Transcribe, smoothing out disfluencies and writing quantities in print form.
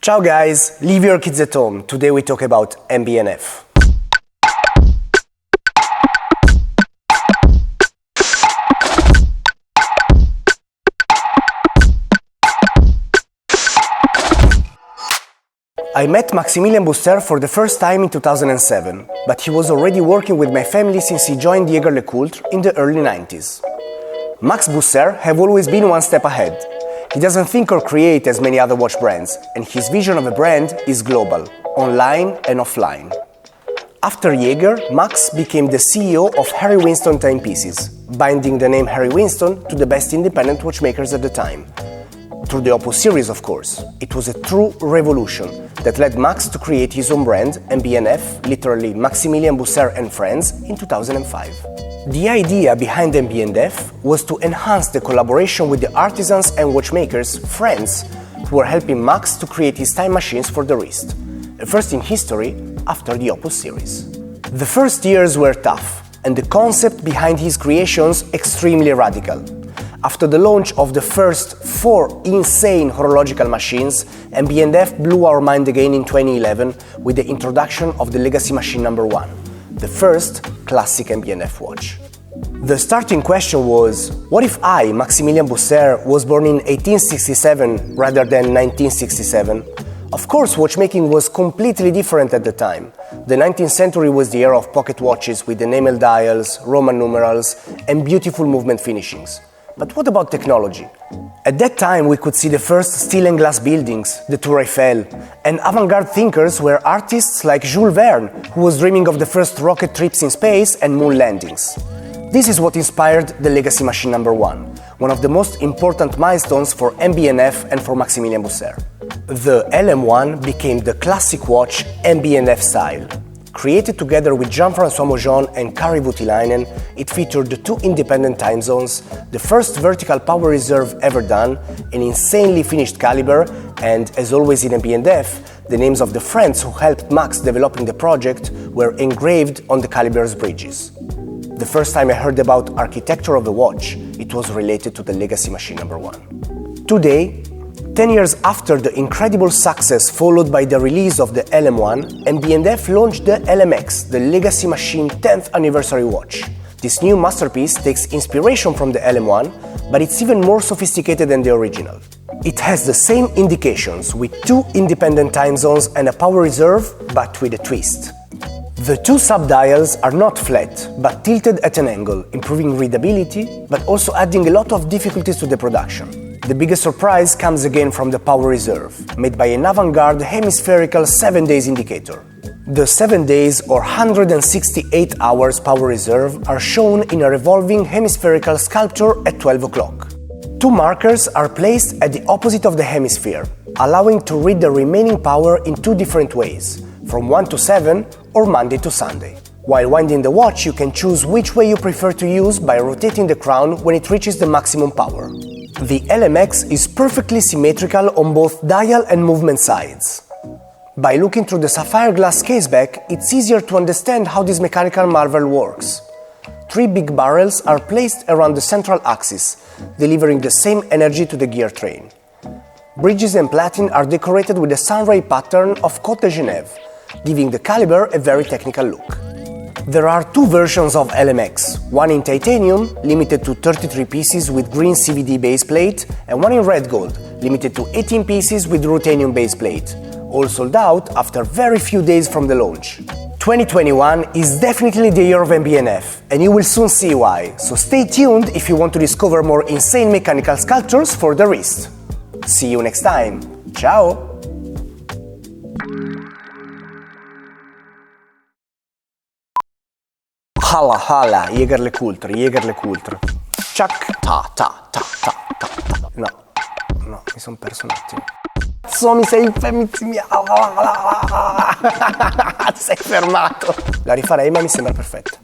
Ciao guys, leave your kids at home. Today we talk about MB&F. I met Maximilian Buster for the first time in 2007, but he was already working with my family since he joined Jaeger-LeCoultre in the early 90s. Max Buster have always been one step ahead. He doesn't think or create as many other watch brands, and his vision of a brand is global, online and offline. After Jaeger, Max became the CEO of Harry Winston timepieces, binding the name Harry Winston to the best independent watchmakers at the time. Through the Opus series, of course. It was a true revolution that led Max to create his own brand, MB&F, literally Maximilian Buster and Friends, in 2005. The idea behind MB&F was to enhance the collaboration with the artisans and watchmakers, friends, who were helping Max to create his time machines for the wrist, a first in history after the Opus series. The first years were tough, and the concept behind his creations extremely radical. After the launch of the first 4 insane horological machines, MB&F blew our mind again in 2011 with the introduction of the Legacy Machine No. 1, the first classic MB&F watch. The starting question was, what if I, Maximilian Buster, was born in 1867 rather than 1967? Of course, watchmaking was completely different at the time. The 19th century was the era of pocket watches with enamel dials, Roman numerals, and beautiful movement finishings. But what about technology? At that time, we could see the first steel and glass buildings, the Tour Eiffel, and avant-garde thinkers were artists like Jules Verne, who was dreaming of the first rocket trips in space and moon landings. This is what inspired the Legacy Machine No. 1, one of the most important milestones for MB&F and for Maximilian Buster. The LM1 became the classic watch MB&F style. Created together with Jean-François Mojon and Kari Voutilainen, it featured the 2 independent time zones, the first vertical power reserve ever done, an insanely finished caliber, and, as always in MB&F, the names of the friends who helped Max developing the project were engraved on the caliber's bridges. The first time I heard about architecture of the watch, it was related to the Legacy Machine No. 1. Today, 10 years after the incredible success followed by the release of the LM1, MB&F launched the LMX, the Legacy Machine 10th anniversary watch. This new masterpiece takes inspiration from the LM1, but it's even more sophisticated than the original. It has the same indications, with 2 independent time zones and a power reserve, but with a twist. The 2 subdials are not flat, but tilted at an angle, improving readability, but also adding a lot of difficulties to the production. The biggest surprise comes again from the power reserve, made by an avant-garde hemispherical 7 days indicator. The 7 days or 168 hours power reserve are shown in a revolving hemispherical sculpture at 12 o'clock. 2 markers are placed at the opposite of the hemisphere, allowing to read the remaining power in 2 different ways, from 1 to 7 or Monday to Sunday. While winding the watch, you can choose which way you prefer to use by rotating the crown when it reaches the maximum power. The LMX is perfectly symmetrical on both dial and movement sides. By looking through the sapphire glass caseback, it's easier to understand how this mechanical marvel works. 3 big barrels are placed around the central axis, delivering the same energy to the gear train. Bridges and platen are decorated with a sunray pattern of Côte de Genève, giving the caliber a very technical look. There are 2 versions of LMX, one in titanium, limited to 33 pieces with green CVD base plate, and one in red gold, limited to 18 pieces with ruthenium base plate, all sold out after very few days from the launch. 2021 is definitely the year of MB&F, and you will soon see why, so stay tuned if you want to discover more insane mechanical sculptures for the wrist. See you next time. Ciao! Hala hala, Jaeger-LeCoultre. Ciak, ta ta ta ta ta ta. No, mi son perso un attimo. Cazzo, mi sei fermato. La rifarei, ma mi sembra perfetta.